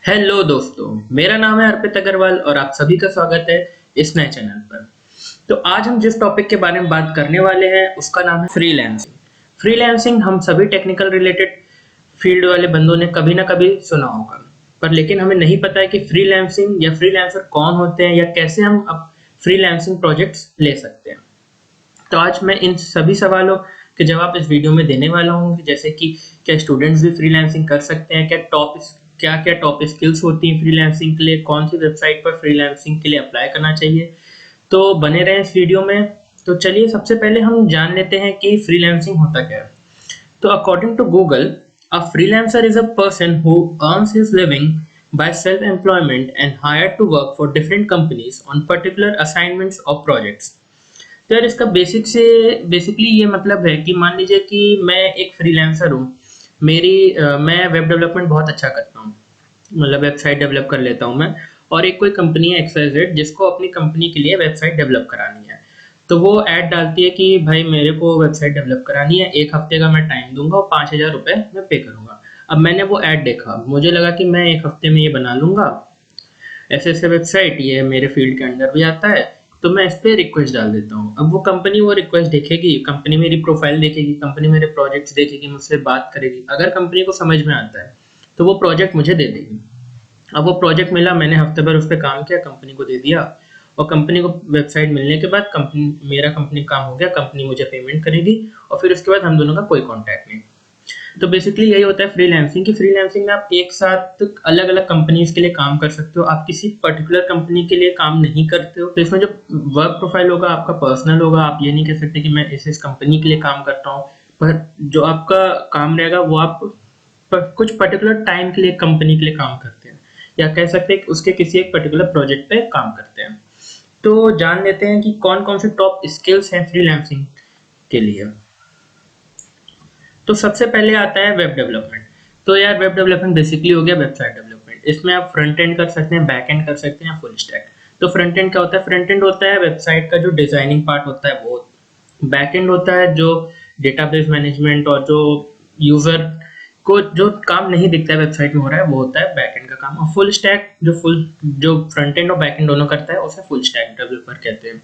Hello दोस्तों, मेरा नाम है अर्पित अग्रवाल और आप सभी का स्वागत है इस नए चैनल पर। तो आज हम जिस टॉपिक के बारे में बात करने वाले हैं उसका नाम है फ्रीलांसिंग। फ्रीलांसिंग हम सभी टेक्निकल रिलेटेड फील्ड वाले बंदों ने कभी ना कभी सुना होगा, पर लेकिन हमें नहीं पता है कि फ्रीलांसिंग या फ्रीलांसर कौन होते हैं या कैसे हम अब फ्रीलांसिंग प्रोजेक्ट्स ले सकते हैं। तो आज मैं इन सभी सवालों के जवाब इस वीडियो में देने वाला हूँ, जैसे कि क्या स्टूडेंट्स भी फ्रीलांसिंग कर सकते हैं, क्या क्या टॉप स्किल्स होती हैं फ्रीलांसिंग के लिए, कौन सी वेबसाइट पर फ्रीलांसिंग के लिए अप्लाई करना चाहिए। तो बने रहें इस वीडियो में। तो चलिए सबसे पहले हम जान लेते हैं कि फ्रीलांसिंग होता क्या है। तो according to Google, a freelancer is a person who earns his living by self-employment and hired to work for different companies on particular assignments or projects। तो यार इसका बेसिकली ये मतलब है कि मान लीजिए कि मैं एक फ्रीलांसर हूँ। मैं वेब डेवलपमेंट बहुत अच्छा करता हूँ, मतलब वेबसाइट डेवलप कर लेता हूँ मैं। और एक कोई कंपनी है XYZ जिसको अपनी कंपनी के लिए वेबसाइट डेवलप करानी है। तो वो ऐड डालती है कि भाई मेरे को वेबसाइट डेवलप करानी है, 1 हफ्ते का मैं टाइम दूंगा और 5,000 रुपये मैं पे करूंगा। अब मैंने वो ऐड देखा, मुझे लगा कि मैं 1 हफ्ते में ये बना लूंगा, ऐसे ऐसे वेबसाइट ये मेरे फील्ड के अंडर भी आता है। तो मैं इस पे रिक्वेस्ट डाल देता हूँ। अब वो कंपनी वो रिक्वेस्ट देखेगी, कंपनी मेरी प्रोफाइल देखेगी, कंपनी मेरे प्रोजेक्ट्स देखेगी, मुझसे बात करेगी। अगर कंपनी को समझ में आता है तो वो प्रोजेक्ट मुझे दे देगी। अब वो प्रोजेक्ट मिला, मैंने हफ्ते भर उस पर काम किया, कंपनी को दे दिया। और कंपनी को वेबसाइट मिलने के बाद मेरा कंपनी काम हो गया, कंपनी मुझे पेमेंट करेगी और फिर उसके बाद हम दोनों का कोई कॉन्टैक्ट नहीं। तो बेसिकली यही होता है फ्रीलांसिंग की। फ्रीलांसिंग में आप एक साथ अलग अलग कंपनीज के लिए काम कर सकते हो, आप किसी पर्टिकुलर कंपनी के लिए काम नहीं करते हो। तो इसमें जो वर्क प्रोफाइल होगा आपका पर्सनल होगा, आप ये नहीं कह सकते कि मैं इस कंपनी के लिए काम करता हूँ। पर जो आपका काम रहेगा वो आप कुछ पर्टिकुलर टाइम के लिए कंपनी के लिए काम करते हैं, या कह सकते हैं कि उसके किसी एक पर्टिकुलर प्रोजेक्ट पे काम करते हैं। तो जान लेते हैं कि कौन कौन से टॉप स्किल्स हैं फ्रीलांसिंग के लिए। तो सबसे पहले आता है वेब डेवलपमेंट। तो यार वेब डेवलपमेंट बेसिकली हो गया वेबसाइट डेवलपमेंट। इसमें आप फ्रंट एंड कर सकते हैं, बैक एंड कर सकते हैं, फुल स्टैक। तो फ्रंट एंड क्या होता है? फ्रंट एंड होता है वेबसाइट का जो डिजाइनिंग पार्ट होता है वो। बैक एंड होता है जो डेटाबेस मैनेजमेंट और जो यूजर को जो काम नहीं दिखता है वेबसाइट में हो रहा है वो होता है बैक एंड का काम। और फुल स्टैक जो फ्रंट एंड और बैक एंड दोनों करता है उसे फुल स्टैक डेवलपर कहते हैं।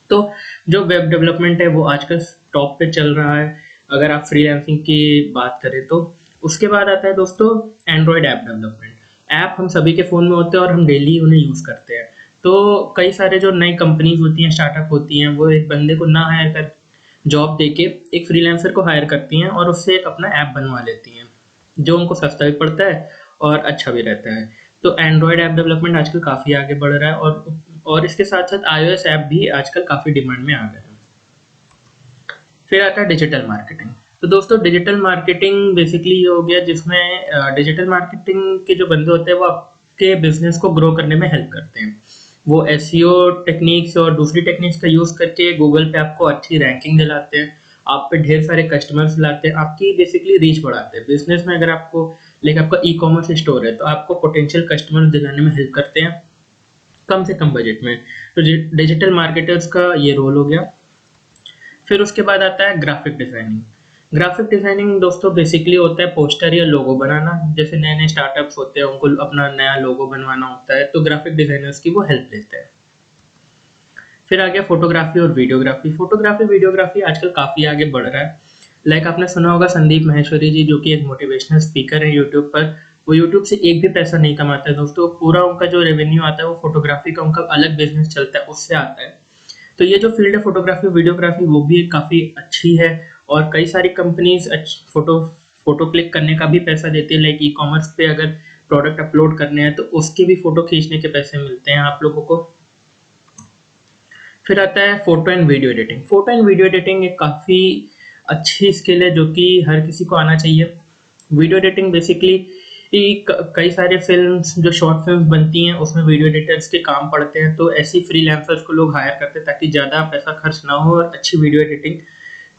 तो जो वेब डेवलपमेंट है वो आजकल टॉप पे चल रहा है अगर आप फ्रीलांसिंग की बात करें तो। उसके बाद आता है दोस्तों एंड्रॉयड ऐप डेवलपमेंट। ऐप हम सभी के फ़ोन में होते हैं और हम डेली उन्हें यूज़ करते हैं। तो कई सारे जो नई कंपनीज होती हैं, स्टार्टअप होती हैं, वो एक बंदे को ना हायर कर जॉब देके एक फ्रीलांसर को हायर करती हैं और उससे एक अपना ऐप बनवा लेती हैं, जो उनको सस्ता भी पड़ता है और अच्छा भी रहता है। तो एंड्रॉयड ऐप डेवलपमेंट आजकल काफ़ी आगे बढ़ रहा है और इसके साथ-साथ iOS ऐप भी आजकल काफ़ी डिमांड में आ गए हैं। फिर आता है डिजिटल मार्केटिंग। तो दोस्तों डिजिटल मार्केटिंग बेसिकली ये हो गया जिसमें डिजिटल मार्केटिंग के जो बंदे होते हैं वो आपके बिजनेस को ग्रो करने में हेल्प करते हैं। वो एसईओ टेक्निक्स और दूसरी टेक्निक्स का यूज करके गूगल पे आपको अच्छी रैंकिंग दिलाते हैं, आप पे ढेर सारे कस्टमर्स लाते हैं, आपकी बेसिकली रीच बढ़ाते हैं। बिजनेस में अगर आपको लाइक आपका ई कॉमर्स स्टोर है तो आपको पोटेंशियल कस्टमर्स दिलाने में हेल्प करते हैं कम से कम बजट में। तो डिजिटल मार्केटर्स का ये रोल हो गया। फिर उसके बाद आता है ग्राफिक डिजाइनिंग। ग्राफिक डिजाइनिंग दोस्तों बेसिकली होता है पोस्टर या लोगो बनाना। जैसे नए नए स्टार्टअप्स होते हैं उनको अपना नया लोगो बनवाना होता है तो ग्राफिक डिजाइनर्स की वो हेल्प लेते हैं। फिर आ गया फोटोग्राफी और वीडियोग्राफी। फोटोग्राफी वीडियोग्राफी आजकल काफी आगे बढ़ रहा है। लाइक आपने सुना होगा संदीप माहेश्वरी जी, जो कि एक मोटिवेशनल स्पीकर है यूट्यूब पर। वो यूट्यूब से एक भी पैसा नहीं कमाते हैं दोस्तों, पूरा उनका जो रेवेन्यू आता है वो फोटोग्राफी का उनका अलग बिजनेस चलता है उससे आता है। तो ये जो फील्ड है फोटोग्राफी वीडियोग्राफी वो भी काफ़ी अच्छी है। और कई सारी कंपनीज फोटो फोटो क्लिक करने का भी पैसा देती है। लाइक ई कॉमर्स पे अगर प्रोडक्ट अपलोड करने हैं तो उसके भी फोटो खींचने के पैसे मिलते हैं आप लोगों को। फिर आता है photo and video editing. Photo and video editing एक काफ़ी अच्छी स्किल है जो कि हर किसी को आना चाहिए। वीडियो एडिटिंग बेसिकली कई सारे फिल्म्स जो शॉर्ट फिल्म्स बनती हैं उसमें वीडियो एडिटर्स के काम पड़ते हैं, तो ऐसी फ्रीलांसर्स को लोग हायर करते हैं ताकि ज़्यादा पैसा खर्च ना हो और अच्छी वीडियो एडिटिंग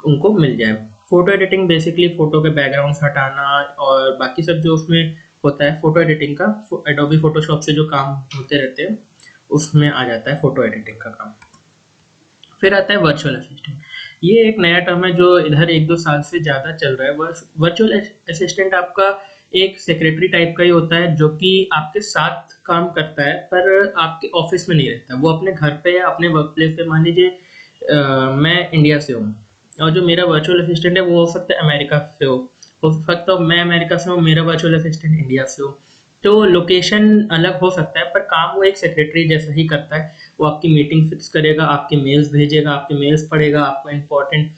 उनको मिल जाए। फोटो एडिटिंग बेसिकली फोटो के बैकग्राउंड्स हटाना और बाकी सब जो उसमें होता है फोटो एडिटिंग का, एडोबी फोटोशॉप से जो काम होते रहते हैं उसमें आ जाता है फोटो एडिटिंग का काम। फिर आता है वर्चुअल असिस्टेंट। ये एक नया टर्म है जो इधर 1-2 साल से ज़्यादा चल रहा है। वर्चुअल असिस्टेंट आपका एक सेक्रेटरी टाइप का ही होता है जो कि आपके साथ काम करता है पर आपके ऑफिस में नहीं रहता, वो अपने घर पे या अपने वर्क प्लेस पे। मान लीजिए मैं इंडिया से हूँ और जो मेरा वर्चुअल असिस्टेंट है वो हो सकता है अमेरिका से हो सकता है मैं अमेरिका से हूँ, मेरा वर्चुअल असिस्टेंट इंडिया से हो। तो लोकेशन अलग हो सकता है पर काम वो एक सेक्रेटरी जैसा ही करता है। वो आपकी मीटिंग फिक्स करेगा, आपके मेल्स भेजेगा, आपके मेल्स पढ़ेगा, आपको इम्पोर्टेंट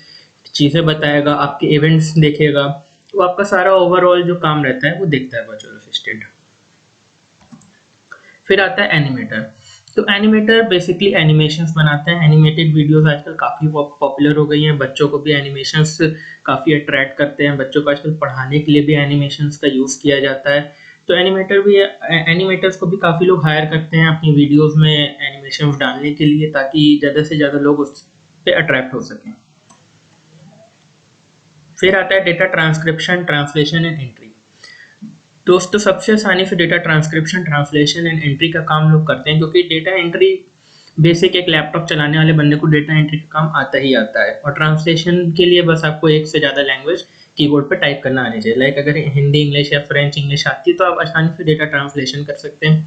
चीज़ें बताएगा, आपके इवेंट्स देखेगा। वो आपका सारा ओवरऑल जो काम रहता है वो देखता है वर्चुअल असिस्टेंट। फिर आता है एनिमेटर। तो एनिमेटर बेसिकली एनिमेशंस बनाते हैं। एनिमेटेड वीडियोस आजकल काफ़ी पॉपुलर हो गई हैं, बच्चों को भी एनिमेशंस काफ़ी अट्रैक्ट करते हैं, बच्चों को आजकल पढ़ाने के लिए भी एनिमेशंस का यूज़ किया जाता है। तो एनिमेटर्स को भी काफ़ी लोग हायर करते हैं अपनी वीडियोस में एनिमेशंस डालने के लिए, ताकि ज़्यादा से ज़्यादा लोग उस पे अट्रैक्ट हो सकें। फिर आता है data transcription, translation and entry. दोस्तों सबसे आसानी से data transcription, translation and entry का काम लोग करते हैं, क्योंकि डेटा एंट्री बेसिक एक लैपटॉप चलाने वाले बंदे को डेटा एंट्री का काम आता ही आता है। और ट्रांसलेशन के लिए बस आपको एक से ज़्यादा लैंग्वेज कीबोर्ड पर टाइप करना आनी चाहिए। लाइक अगर हिंदी इंग्लिश या फ्रेंच इंग्लिश आती है तो आप आसानी से डेटा ट्रांसलेशन कर सकते हैं।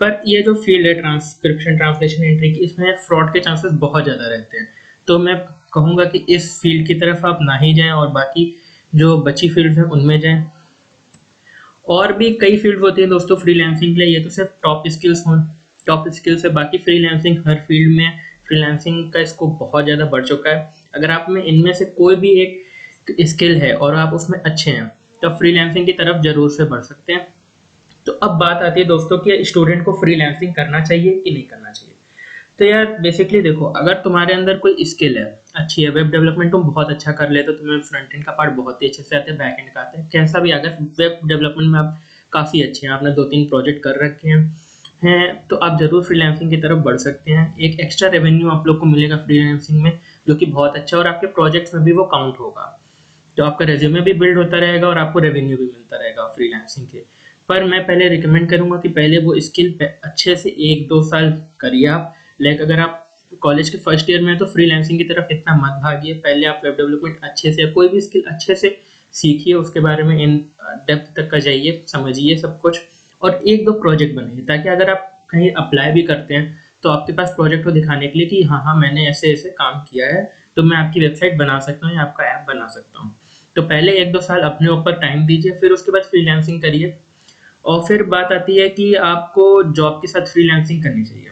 पर ये जो फील्ड है ट्रांसक्रिप्शन, ट्रांसलेशन, एंट्री की, इसमें फ्रॉड के चांसेस बहुत ज़्यादा रहते हैं। तो मैं कहूँगा कि इस फील्ड की तरफ आप ना ही जाएं और बाकी जो बची फील्ड है उनमें जाएं। और भी कई फील्ड होती है दोस्तों फ्रीलांसिंग के लिए, ये तो सिर्फ टॉप स्किल्स है। बाकी फ्रीलांसिंग हर फील्ड में फ्रीलांसिंग का स्कोप बहुत ज़्यादा बढ़ चुका है। अगर आप में इनमें से कोई भी एक स्किल है और आप उसमें अच्छे हैं तो आप फ्रीलांसिंग की तरफ जरूर से बढ़ सकते हैं। तो अब बात आती है दोस्तों कि स्टूडेंट को फ्रीलांसिंग करना चाहिए कि नहीं करना चाहिए। तो यार बेसिकली देखो, अगर तुम्हारे अंदर कोई स्किल है अच्छी है, वेब डेवलपमेंट तुम बहुत अच्छा कर लेते हो, तुम्हें फ्रंट एंड का पार्ट बहुत ही अच्छे से आता है, बैक एंड का आता है, कैसा भी, अगर वेब डेवलपमेंट में आप काफ़ी अच्छे हैं, आपने 2-3 प्रोजेक्ट कर रखे हैं तो आप जरूर फ्रीलांसिंग की तरफ बढ़ सकते हैं। एक एक्स्ट्रा रेवेन्यू आप लोग को मिलेगा फ्रीलांसिंग में, जो कि बहुत अच्छा है, और आपके प्रोजेक्ट्स में भी वो काउंट होगा। तो आपका रेज्यूमे भी बिल्ड होता रहेगा और आपको रेवेन्यू भी मिलता रहेगा फ्रीलांसिंग के। पर मैं पहले रिकमेंड करूंगा कि पहले वो स्किल अच्छे से 1-2 साल करिए आप। लाइक अगर आप कॉलेज के फर्स्ट ईयर में है तो फ्रीलांसिंग की तरफ इतना मत भागिए, पहले आप वेब डेवलपमेंट अच्छे से, कोई भी स्किल अच्छे से सीखिए, उसके बारे में इन डेप्थ तक का जाइए, समझिए सब कुछ, और 1-2 प्रोजेक्ट बनाइए, ताकि अगर आप कहीं अप्लाई भी करते हैं तो आपके पास प्रोजेक्ट को दिखाने के लिए कि हाँ हाँ मैंने ऐसे ऐसे काम किया है, तो मैं आपकी वेबसाइट बना सकता हूँ या आपका ऐप बना सकता हूँ। तो पहले 1-2 साल अपने ऊपर टाइम दीजिए, फिर उसके बाद फ्रीलांसिंग करिए। और फिर बात आती है कि आपको जॉब के साथ फ्रीलांसिंग करनी चाहिए।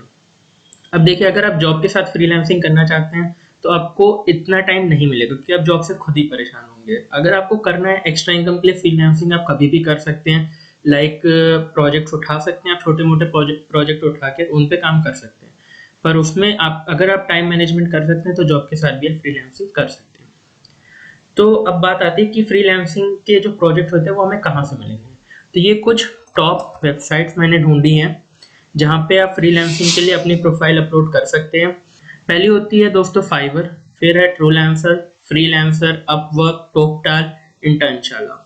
अब देखिए, अगर आप जॉब के साथ फ्रीलांसिंग करना चाहते हैं तो आपको इतना टाइम नहीं मिलेगा, क्योंकि आप जॉब से खुद ही परेशान होंगे। अगर आपको करना है एक्स्ट्रा इनकम के लिए फ्रीलांसिंग, आप कभी भी कर सकते हैं। लाइक प्रोजेक्ट्स उठा सकते हैं आप, छोटे मोटे प्रोजेक्ट उठा के उन पे काम कर सकते हैं। पर उसमें आप अगर आप टाइम मैनेजमेंट कर सकते हैं तो जॉब के साथ भी आप फ्रीलांसिंग कर सकते हैं। तो अब बात आती है कि फ्रीलांसिंग के जो प्रोजेक्ट होते हैं वो हमें कहाँ से मिलेंगे। तो ये कुछ टॉप वेबसाइट्स मैंने ढूंढी हैं जहाँ पे आप फ्रीलांसिंग के लिए अपनी प्रोफाइल अपलोड कर सकते हैं। पहली होती है दोस्तों फाइवर, फिर है ट्रूलैंसर, फ्रीलांसर, अपवर्क, टॉकटाल, इंटर्नशाला।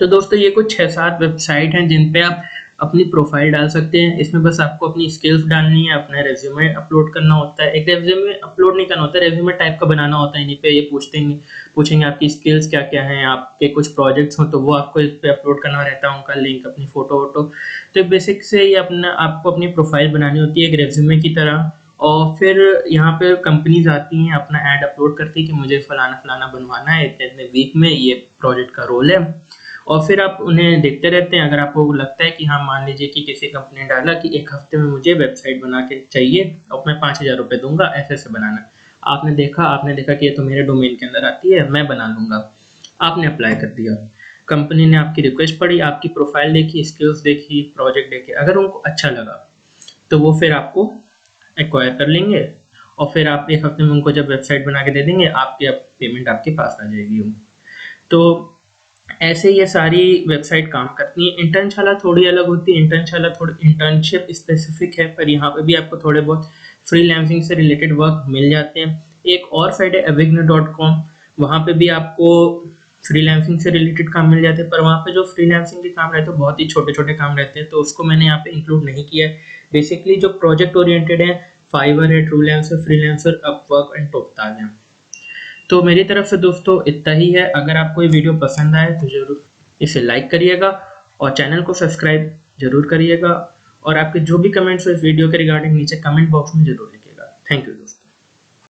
तो दोस्तों ये कुछ 6-7 वेबसाइट हैं जिन पे आप अपनी प्रोफाइल डाल सकते हैं। इसमें बस आपको अपनी स्किल्स डालनी है, अपना रेज्यूमे अपलोड करना होता है। एक रेज्यूमे अपलोड नहीं करना होता है, रेज्यूमे टाइप का बनाना होता है। इन्हीं पे ये पूछेंगे आपकी स्किल्स क्या क्या हैं, आपके कुछ प्रोजेक्ट्स हो तो वो आपको इस पे अपलोड करना रहता है, उनका लिंक, अपनी फोटो वोटो। तो बेसिक से ये आपको अपनी प्रोफाइल बनानी होती है एक रेज्यूमे की तरह। और फिर यहाँ पे कंपनीज आती हैं, अपना ऐड अपलोड करती है कि मुझे फलाना फलाना बनवाना है, इतने इतने वीक में ये प्रोजेक्ट का रोल है। और फिर आप उन्हें देखते रहते हैं। अगर आपको लगता है कि हाँ, मान लीजिए कि किसी कंपनी ने डाला कि 1 हफ्ते में मुझे वेबसाइट बना के चाहिए और मैं 5,000 रुपये दूंगा, ऐसे ऐसे बनाना। आपने देखा कि ये तो मेरे डोमेन के अंदर आती है, मैं बना लूंगा। आपने अप्लाई कर दिया, कंपनी ने आपकी रिक्वेस्ट पढ़ी, आपकी प्रोफाइल देखी, स्किल्स देखी, प्रोजेक्ट देखे, अगर उनको अच्छा लगा तो वो फिर आपको एक्वायर कर लेंगे। और फिर आप 1 हफ्ते में उनको जब वेबसाइट बना के दे देंगे, आपकी अब पेमेंट आपके पास आ जाएगी। तो ऐसे ये सारी वेबसाइट काम करती है। इंटर्नशाला थोड़ी अलग होती है, इंटर्नशाला थोड़ी इंटर्नशिप स्पेसिफिक है, पर यहाँ पे भी आपको थोड़े बहुत फ्रीलांसिंग से रिलेटेड वर्क मिल जाते हैं। एक और साइट है avigner.com, वहाँ पे भी आपको फ्रीलांसिंग से रिलेटेड काम मिल जाते हैं, पर वहाँ पे जो फ्रीलांसिंग के काम रहते हैं बहुत ही छोटे छोटे काम रहते हैं, तो उसको मैंने यहाँ पे इंक्लूड नहीं किया है। बेसिकली जो प्रोजेक्ट ओरिएंटेड है, फाइवर है, ट्रूलैंसर, फ्रीलांसर, अपवर्क एंड टॉकटाल है। तो मेरी तरफ से दोस्तों इतना ही है। अगर आपको ये वीडियो पसंद आए तो जरूर इसे लाइक करिएगा और चैनल को सब्सक्राइब जरूर करिएगा और आपके जो भी कमेंट्स हो इस वीडियो के रिगार्डिंग नीचे कमेंट बॉक्स में जरूर लिखिएगा। थैंक यू दोस्तों।